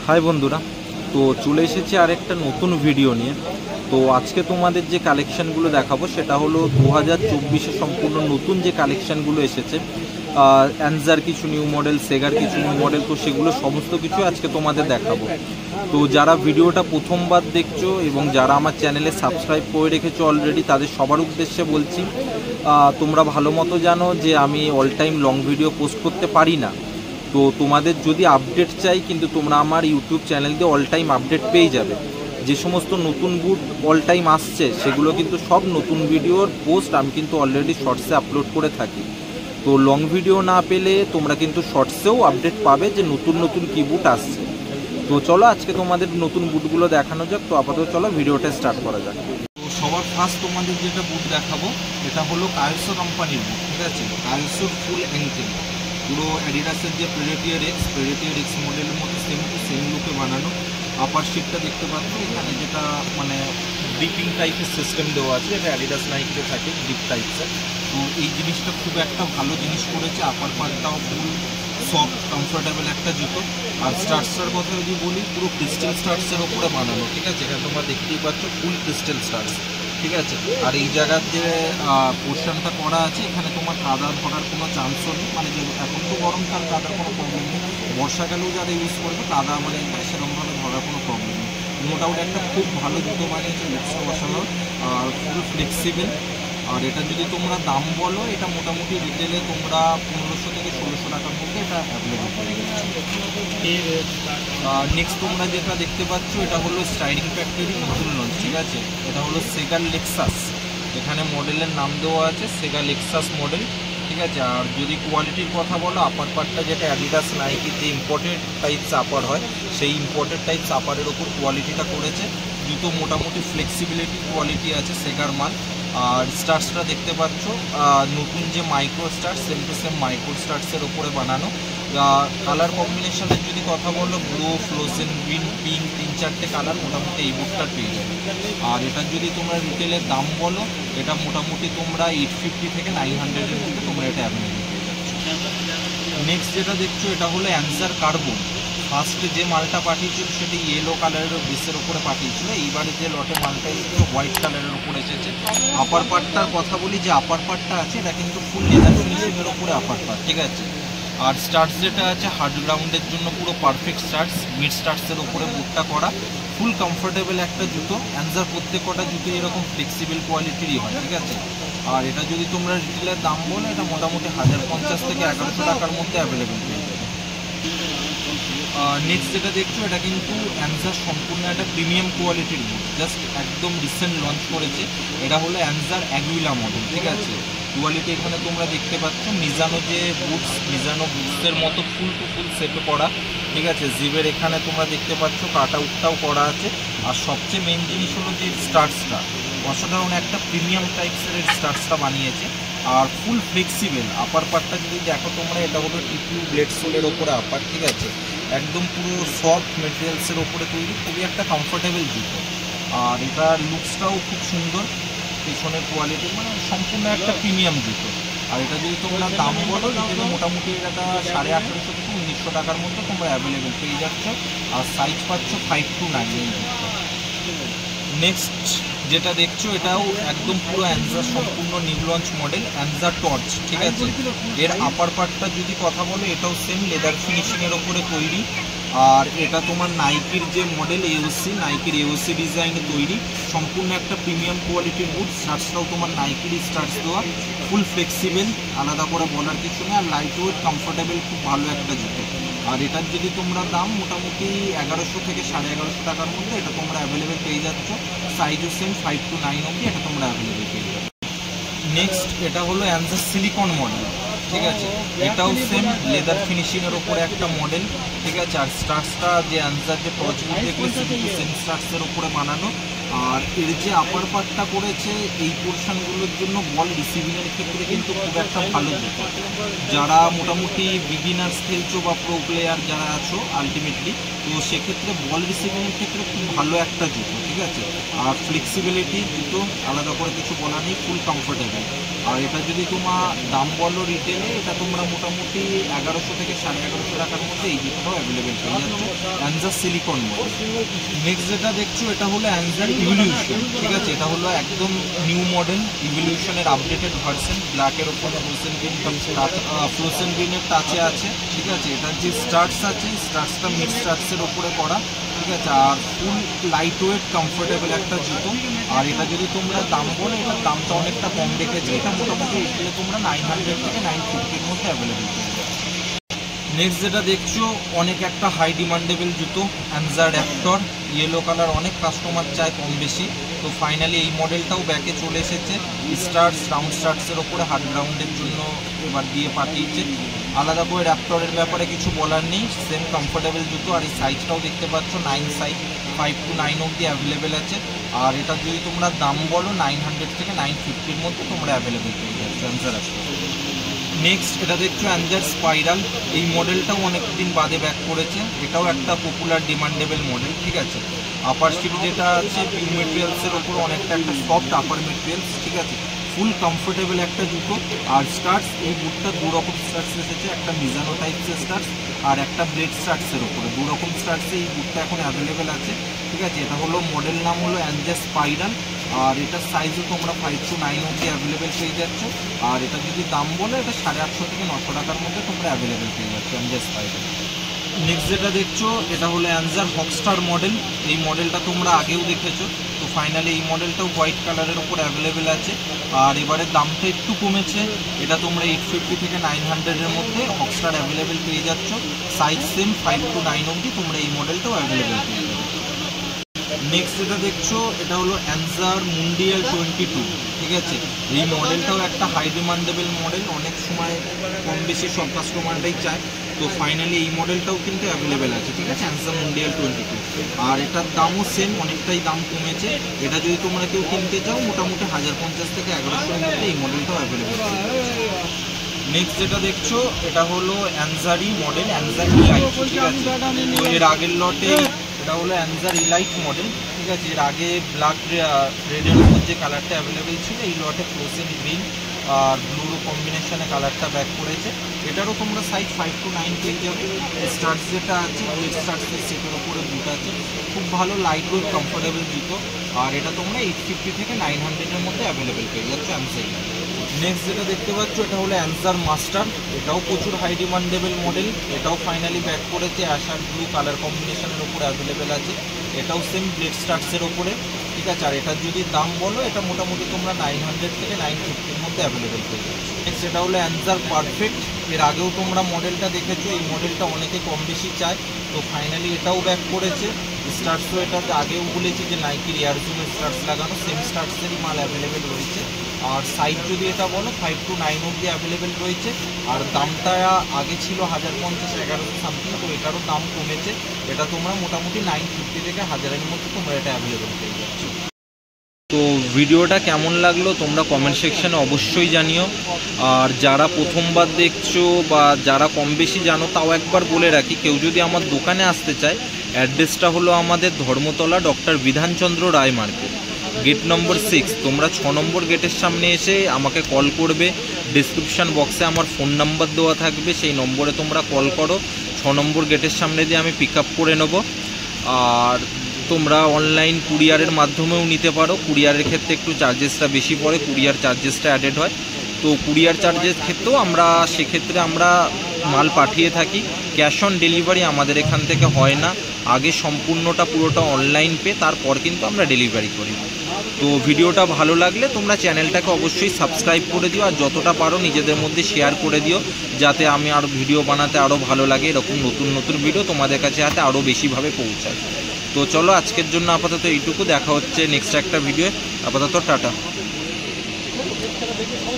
High বন্ধুরা, তো চলে এসেছি আর একটা নতুন ভিডিও নিয়ে। তো আজকে তোমাদের যে কালেকশানগুলো দেখাবো সেটা হলো 2024-এ সম্পূর্ণ নতুন যে কালেকশানগুলো এসেছে। অ্যানজার কিছু নিউ মডেল, সেগার কিছু নিউ মডেল, তো সেগুলো সমস্ত কিছু আজকে তোমাদের দেখাবো। তো যারা ভিডিওটা প্রথমবার দেখছো এবং যারা আমার চ্যানেলে সাবস্ক্রাইব করে রেখেছো অলরেডি, তাদের সবার উদ্দেশ্যে বলছি, তোমরা ভালো মতো জানো যে আমি all time long video post করতে পারি না। তো তোমাদের যদি আপডেট চাই, কিন্তু তোমরা আমার ইউটিউব চ্যানেল দিয়ে অল টাইম আপডেট পেয়ে যাবে। যে সমস্ত নতুন বুট অল টাইম আসছে সেগুলো কিন্তু সব নতুন ভিডিওর পোস্ট আমি কিন্তু অলরেডি শর্টসে আপলোড করে থাকি। তো লং ভিডিও না পেলে তোমরা কিন্তু শর্টসেও আপডেট পাবে যে নতুন নতুন কী বুট আসছে। তো চলো আজকে তোমাদের নতুন বুটগুলো দেখানো যাক। তো আপাতত চলো ভিডিওটা স্টার্ট করা যাক। তো সবার ফার্স্ট তোমাদের যেটা বুট দেখাবো এটা হলো কায়োসো কোম্পানির বুট, ঠিক আছে। কায়োসোর ফুল অ্যাঙ্কেল, পুরো অ্যাডিডাসের যে প্রেডেটিয়ার এক্স মডেলের মতো সেম টু সেম লুকে বানানো। আপার শিটটা দেখতে পাচ্ছ, এখানে যেটা মানে ডিপিং টাইপের সিস্টেম দেওয়া আছে, এটা অ্যাডিডাস নাইকিতে থাকে ডিপ টাইপসের। তো এই জিনিসটা খুব একটা ভালো জিনিস করেছে। আপার পার্টটাও ফুল সফট কমফোর্টেবল একটা জুতো। আর স্টার্টসটার কথা যদি বলি, পুরো ক্রিস্টাল স্টার্টসের ওপরে বানানো, ঠিক আছে। এখানে তোমরা দেখতেই পাচ্ছ ফুল ক্রিস্টাল স্টার্টস, ঠিক আছে। আর এই জায়গার যে পোর্শনটা করা আছে, এখানে তোমার কাদা ধরার কোনো চান্সও নেই। মানে যে এখন তো গরমকাল, কাদার কোনো প্রবলেম নেই। বর্ষাকালেও যারা ইউজ করবে কাদা মানে এখানে সেরকমভাবে ধরার কোনো প্রবলেম নেই। মোটামুটি একটা খুব ভালো জুতো বানিয়েছে, লুকসটা বসানোর আর ফুল ফ্লেক্সিবল। আর এটা যদি তোমরা দাম বলো, এটা মোটামুটি রিটেলে তোমরা 1500 থেকে 1600 টাকার মধ্যে এটা অ্যাভেলেবল পেয়ে যাচ্ছে। নেক্সট তোমরা যেটা দেখতে পাচ্ছ, এটা হলো স্টাইলিং ফ্যাক্টরি নতুন লঞ্চ, ঠিক আছে। এটা হলো সেগার লেক্সাস, এখানে মডেলের নাম দেওয়া আছে সেগার লেক্সাস মডেল, ঠিক আছে। আর যদি কোয়ালিটির কথা বলো, আপার পার্টটা যেটা অ্যাডিডাস নাইকির যে ইম্পোর্টেড টাইপস আপার হয়, সেই ইম্পোর্টেড টাইপস আপারের ওপর কোয়ালিটিটা করেছে। জুতো মোটামুটি ফ্লেক্সিবিলিটি কোয়ালিটি আছে, সেগার মাল। আর স্টার্সটা দেখতে পাচ্ছ, নতুন যে micro stars, same to same micro স্টার্সের ওপরে বানানো। কালার কম্বিনেশনের যদি কথা বলো, ব্লু, ফ্লোজেন, গ্রিন, পিঙ্ক, 3-4টে কালার মোটামুটি এই বুকটা পেয়ে যাবে। আর এটার যদি তোমরা রিটেলের দাম বলো, এটা মোটামুটি তোমরা 850 থেকে 900-এর মধ্যে তোমরা এটা অ্যাভেলেবল পেয়ে যাচ্ছ। নেক্সট যেটা দেখছো, এটা হলো অ্যানজার কার্বন। ফার্স্টে যে মালটা পাঠিয়েছিল সেটি ইয়েলো কালারের বেসের ওপরে পাঠিয়েছিল। এইবারে যে লটে মালটা এসেছে হোয়াইট কালারের ওপরে এসেছে। আপার পার্টটার কথা বলি, যে আপার পার্টটা আছে এটা কিন্তু ফুল লেদার ফিনিশিংয়ের ওপরে আপার পার্ট, ঠিক আছে। আর স্টার্টস যেটা আছে হার্ড গ্রাউন্ডের জন্য পুরো পারফেক্ট স্টার্টস, মিড স্টার্টসের ওপরে বুটটা করা, ফুল কমফোর্টেবল একটা জুতো। অ্যানজার প্রত্যেক কটা জুতো এরকম ফ্লেক্সিবল কোয়ালিটিরই হয়, ঠিক আছে। আর এটা যদি তোমরা রিটেলের দাম বলো, এটা মোটামুটি 1050 থেকে 1100 টাকার মধ্যে অ্যাভেলেবেল পেয়ে যাবে। নেক্সট যেটা দেখছো, এটা কিন্তু অ্যানজার সম্পূর্ণ একটা প্রিমিয়াম কোয়ালিটির বুট, জাস্ট একদম রিসেন্ট লঞ্চ করেছে। এটা হলো অ্যানজার অ্যাগুইলা মডেল, ঠিক আছে। কোয়ালিটি এখানে তোমরা দেখতে পাচ্ছ, মিজানো যে বুটস, মিজানো বুটসের মতো ফুল টু ফুল সেট করা, ঠিক আছে। জিবের এখানে তোমরা দেখতে পাচ্ছ কাট আউটটাও করা আছে। আর সবচেয়ে মেন জিনিস হলো যে স্টার্টসটা অসাধারণ একটা প্রিমিয়াম টাইপসের স্টার্টসটা বানিয়েছে। আর ফুল ফ্লেক্সিবল। আপার পার্টটা যদি দেখো তোমরা, এটা হলো টিপিউ ব্লেড সোলের ওপরে আপার, ঠিক আছে। একদম পুরো সফট মেটেরিয়ালসের ওপরে তৈরি, খুবই একটা কমফোর্টেবল জুতো। আর এটার লুকসটাও খুব সুন্দর, পেছনের কোয়ালিটি মানে সম্পূর্ণ একটা প্রিমিয়াম জুতো। আর এটা যদি তোমরা দাম বলো, এটা মোটামুটি এটা 1850 থেকে 1900 টাকার মধ্যে তোমরা অ্যাভেলেবেল পেয়ে যাচ্ছ। আর সাইজ পাচ্ছ 5 to 9 এই জুতো। নেক্সট যেটা দেখছো, এটাও একদম পুরো অ্যানজার সম্পূর্ণ নিউ লঞ্চ মডেল, অ্যানজার টর্চ, ঠিক আছে। এর আপার পার্টটা যদি কথা বলো, এটাও সেম লেদার ফিনিশিংয়ের ওপরে তৈরি। আর এটা তোমার নাইকির যে মডেল এওসি, নাইকির এওসি ডিজাইনে তৈরি, সম্পূর্ণ একটা প্রিমিয়াম কোয়ালিটির বুট। স্টার্টসটাও তোমার নাইকির স্টার্টস দেওয়া, ফুল ফ্লেক্সিবল, আলাদা করে বলার কিছু নেই। আর লাইট ওয়েট, কমফোর্টেবল, খুব ভালো একটা জুতো। আর এটার যদি তোমরা দাম মোটামুটি 1100 থেকে 1150 টাকার মধ্যে এটা তোমরা অ্যাভেলেবেল পেয়ে যাচ্ছ। সাইজও সেম 5 to 9 অবধি এটা তোমরা অ্যাভেলেবেল পেয়ে যাচ্ছ। নেক্সট এটা হলো অ্যানজার সিলিকন মডেল, ঠিক আছে। এটাও সেম লেদার ফিনিশিংয়ের ওপরে একটা মডেল, ঠিক আছে। আর স্টার্টসটা যে অ্যানজার যে টর্চগুলো দেখলে সেম স্টার্টসের ওপরে বানানো। আর এর যে আপার পার্টটা করেছে এই পোর্শনগুলোর জন্য বল রিসিভিংয়ের ক্ষেত্রে কিন্তু খুব একটা ভালো জুতো। যারা মোটামুটি বিগিনার্স খেলছো বা প্রো প্লেয়ার যারা আছো আলটিমেটলি, তো সেক্ষেত্রে বল রিসিভিংয়ের ক্ষেত্রে খুব ভালো একটা জুতো, ঠিক আছে। আর ফ্লেক্সিবিলিটি জুতো আলাদা করে কিছু বলা নেই, ফুল কমফোর্টেবল। আর এটা যদি তোমার দাম বলো রিটেলে, এটা তোমরা মোটামুটি 1100 থেকে 1150 টাকার মধ্যে এই জুতোটাও অ্যাভেলেবেল পেয়ে যাচ্ছ অ্যানজার সিলিকন মডেল। নেক্সট যেটা দেখছো এটা হলো অ্যানজার ইভলিউশন, ঠিক আছে। এটা হলো একদম নিউ মডেল, ইভলিউশনের আপডেটেড ভার্সন। ব্ল্যাকের ওপরে ফ্লোসেন গ্রিনের টাচে আছে, ঠিক আছে। এটার যে স্টার্টস আছে, স্টার্টসটা মিড স্টার্টসের ওপরে করা, ঠিক আছে। আর ফুল লাইট ওয়েট কমফোর্টেবল একটা জুতো। আর এটা যদি তোমরা দাম বলো, এটার দামটা অনেকটা কম রেখেছে। এটা মোটামুটি এখানে তোমরা 900 থেকে 950-র মধ্যে অ্যাভেলেবেল পেয়ে যাবে। নেক্সট যেটা দেখছো অনেক একটা হাই ডিমান্ডেবল জুতো, অ্যানজার র্যাপটর। ইয়েলো কালার অনেক কাস্টমার চায় কম বেশি, তো ফাইনালি এই মডেলটাও ব্যাকে চলে এসেছে। স্টার্টস রাউন্ড স্টার্টসের ওপরে হার্ড গ্রাউন্ডের জন্য এবার দিয়ে পাঠিয়েছে। আলাদা করে র্যাপটরের ব্যাপারে কিছু বলার নেই, সেম কমফোর্টেবল জুতো। আর এই সাইজটাও দেখতে পাচ্ছ 9 সাইজ, 5 to 9 অবধি অ্যাভেলেবেল আছে। আর এটা যদি তোমরা দাম বলো 900 থেকে 950-র মধ্যে তোমরা অ্যাভেলেবেল পেয়ে যাচ্ছ অ্যানজার র্যাপটর। নেক্সট এটা দেখছো অ্যানজার স্পাইরাল। এই মডেলটাও অনেক দিন বাদে ব্যাক করেছে। এটাও একটা পপুলার ডিমান্ডেবল মডেল, ঠিক আছে। আপার সিট যেটা আছে পিউ মেটেরিয়ালসের ওপর অনেকটা একটা সফট আপার মেটেরিয়ালস, ঠিক আছে। ফুল কমফোর্টেবল একটা জুতো। আর স্টার্টস, এই বুটটা দুরকম স্টার্টস এসেছে, একটা মিজানো টাইপসের স্টার্টস আর একটা ব্লেড স্টার্টসের ওপরে। দুরকম স্টার্টসে এই বুটটা এখন অ্যাভেলেবেল আছে, ঠিক আছে। এটা হলো মডেল নাম হলো অ্যানজার স্পাইরাল। আর এটার সাইজও তোমরা 5 to 9 অবধি অ্যাভেলেবেল পেয়ে যাচ্ছ। আর এটা যদি দাম বলো, এটা 850 থেকে 900 টাকার মধ্যে তোমরা অ্যাভেলেবেল পেয়ে যাচ্ছ অ্যানজার স্পাইরাল। নেক্সট যেটা দেখছো এটা হলো অ্যানজার হকস্টার মডেল। এই মডেলটা তোমরা আগেও দেখেছো, তো ফাইনালি এই মডেলটাও হোয়াইট কালারের ওপর অ্যাভেলেবেল আছে। আর এবারে দামটা একটু কমেছে, এটা তোমরা 850 থেকে 900-এর মধ্যে হকস্টার অ্যাভেলেবেল পেয়ে যাচ্ছ। সাইজ সেম 5 to 9 অবধি তোমরা এই মডেলটাও অ্যাভেলেবেল পেয়ে যাবে। নেক্সট যেটা দেখছো এটা হলো অ্যানজার মুন্ডিয়াল 22, ঠিক আছে। এই মডেলটাও একটা হাই ডিমান্ডেবল মডেল, অনেক সময় কম বেশি সব কাস্টমাররাই চায়, তো ফাইনালি এই মডেলটাও কিন্তু অ্যাভেলেবেল আছে, ঠিক আছে। অ্যানজার মুন্ডিয়াল 22। আর এটার দামও সেম, অনেকটাই দাম কমেছে। এটা যদি তোমরা কেউ কিনতে চাও মোটামুটি 1050 থেকে 1100-এর মধ্যে এই মডেলটাও অ্যাভেলেবেল আছে। নেক্সট যেটা দেখছো এটা হলো অ্যানজারই মডেল, অ্যানজার ইলাইট, ঠিক আছে। তো এর আগের লটে এটা হলো অ্যানজার ইলাইট মডেল, ঠিক আছে। এর আগে ব্ল্যাক রেডের উপর যে কালারটা অ্যাভেলেবেল ছিল, এই লটে ফ্লোসেন গ্রিন আর ব্লুর কম্বিনেশনে কালারটা ব্যাক করেছে। এটারও তোমরা সাইজ 5 to 9 পেয়ে যাবে। স্টার্টস যেটা আছে ওই স্টার্টসের সেটের ওপরে বুট আছে, খুব ভালো লাইট ওয়েট কমফোর্টেবল জুতো। আর এটা তোমরা 850 থেকে 900-এর মধ্যে অ্যাভেলেবেল পেয়ে যাচ্ছ অ্যানজার। নেক্সট যেটা দেখতে পাচ্ছ এটা হলো অ্যানজার মাস্টার। এটাও প্রচুর হাই ডিমান্ডেবল মডেল, এটাও ফাইনালি ব্যাক করেছে। অ্যাশ আর ব্লু কালার কম্বিনেশনের উপরে অ্যাভেলেবেল আছে। এটাও সেম ব্লেড স্টার্টসের ওপরে, ঠিক আছে। আর এটার যদি দাম বলো, এটা মোটামুটি তোমরা 900 থেকে 950-এর মধ্যে অ্যাভেলেবেল পেয়ে যাচ্ছ। নেক্সট এটা হলো অ্যানজার পারফেক্ট। এর আগেও তোমরা মডেলটা দেখেছো, এই মডেলটা অনেকে কম বেশি চায়, তো ফাইনালি এটাও ব্যাক করেছে। স্টার্টসও এটা আগেও বলেছি যে নাইকির এয়ার জুমের স্টার্টস লাগানো, সেম স্টার্টসেরই মাল অ্যাভেলেবেল রয়েছে। আর সাইজ যদি এটা বলো 5 to 9 অবধি অ্যাভেলেবেল রয়েছে। আর দামটা আগে ছিল 1050-1100 সামথিং, তো এটারও দাম কমেছে। এটা তোমরা মোটামুটি 950 থেকে 1000-এর মধ্যে তোমরা এটা অ্যাভেলেবেল পেয়ে যাচ্ছ। তো ভিডিওটা কেমন লাগলো তোমরা কমেন্ট সেকশানে অবশ্যই জানিও। আর যারা প্রথমবার দেখছো বা যারা কম বেশি জানো, তাও একবার বলে রাখি, কেউ যদি আমার দোকানে আসতে চায়, অ্যাড্রেসটা হলো আমাদের ধর্মতলা ডক্টর বিধানচন্দ্র রায় মার্কেট, গেট নম্বর 6। তোমরা 6 নম্বর গেটের সামনে এসে আমাকে কল করবে। ডেসক্রিপশান বক্সে আমার ফোন নাম্বার দেওয়া থাকবে, সেই নম্বরে তোমরা কল করো। 6 নম্বর গেটের সামনে দিয়ে আমি পিক আপ করে নেব। আর তোমরা অনলাইন কুরিয়ারের মাধ্যমেও নিতে পারো। কুরিয়ারের ক্ষেত্রে একটু চার্জেসটা বেশি পড়ে, কুরিয়ার চার্জেসটা অ্যাডেড হয়। তো কুরিয়ার চার্জের ক্ষেত্রেও সেক্ষেত্রে আমরা মাল পাঠিয়ে থাকি। ক্যাশ অন ডেলিভারি আমাদের এখান থেকে হয় না, আগে সম্পূর্ণটা পুরোটা অনলাইন পে, তারপর কিন্তু আমরা ডেলিভারি করি। তো ভিডিওটা ভালো লাগলে তোমরা চ্যানেলটাকে অবশ্যই সাবস্ক্রাইব করে দিও। আর যতটা পারো নিজেদের মধ্যে শেয়ার করে দিও, যাতে আমি আরও ভিডিও বানাতে আরও ভালো লাগে। এরকম নতুন নতুন ভিডিও তোমাদের কাছে যাতে আরও বেশিভাবে পৌঁছায়। তো চলো আজকের জন্য আপাতত এইটুকু, দেখা হচ্ছে নেক্সট একটা ভিডিও। আপাতত টাটা।